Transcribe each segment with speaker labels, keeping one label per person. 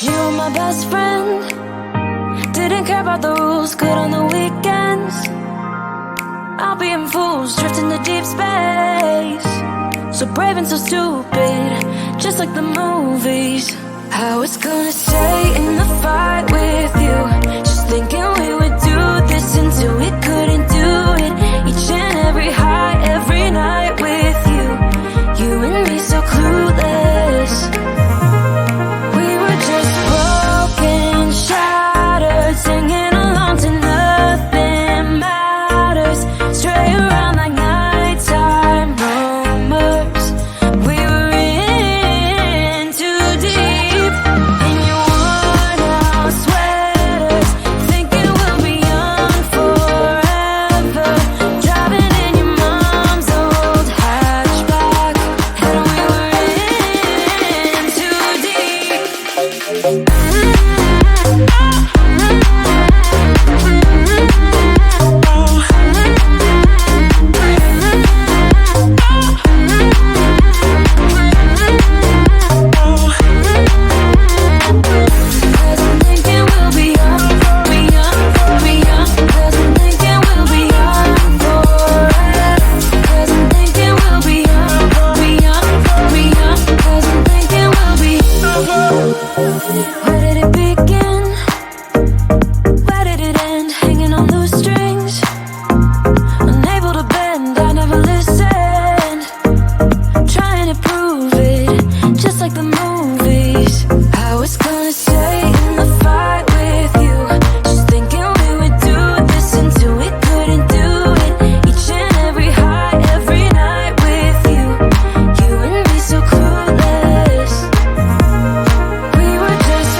Speaker 1: You were my best friend. Didn't care about the rules, good on the weekends. I'll be in fools, drifting to deep space. So brave and so stupid, just like the movies. I was gonna stay in the fight with you, just thinking we would do this until we couldn't do it. Each and every high, every night with you. You and me so clueless. We were just broken, shattered, singing along to nothing matters. Stray around like nighttime rumors. We were in too deep. In your worn out sweaters, thinking we'll be young forever. Driving in your mom's old hatchback, and we were in too deep. Cause I'm thinking we'll be young, be young, be young. Cause I'm thinking we'll be young forever. Cause I'm thinking we'll be young, be young, be young. Cause I'm thinking we'll be. Where did it begin? Where did it end? Hanging on loose strings, unable to bend. I never listened, trying to prove it, just like the movies. I was gonna stay in the fight with you, just thinking we would do this until we couldn't do it. Each and every high, every night with you. You and me so clueless. We were just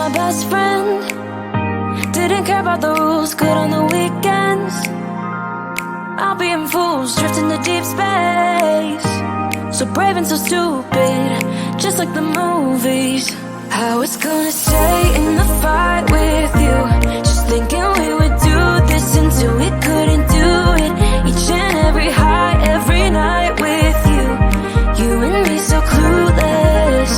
Speaker 1: my best friend. Didn't care about the rules, good on the weekends. I'll be in fools, drifting to deep space. So brave and so stupid, just like the movies. I was gonna stay in the fight with you, just thinking we would do this until we couldn't do it. Each and every high, every night with you, you and me so clueless.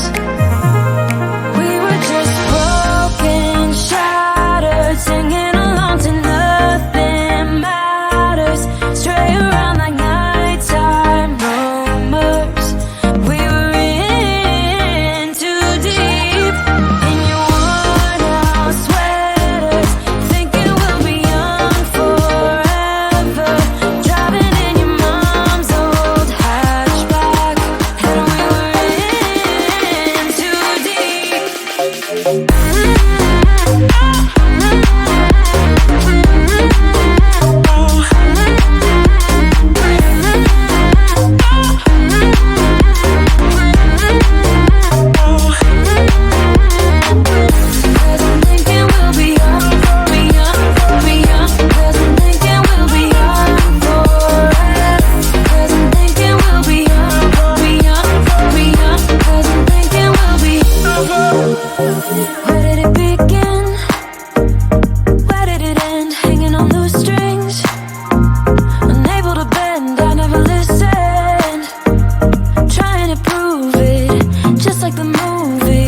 Speaker 1: We were just broken, shattered, singing along to nothing matters. Stray around like nighttime rumors. We were in too deep. In your worn out sweaters, thinking we'll be young forever. Driving in your mom's old hatchback, and we were in too deep. Cause I'm thinking we'll be young, be young, be young. Cause I'm thinking we'll be young forever. Cause I'm thinking we'll be young, be young, be young. Cause I'm thinking we'll be. Where did it begin? Where did it end? Hanging on loose strings, unable to bend. I never listened, trying to prove it, just like the movie.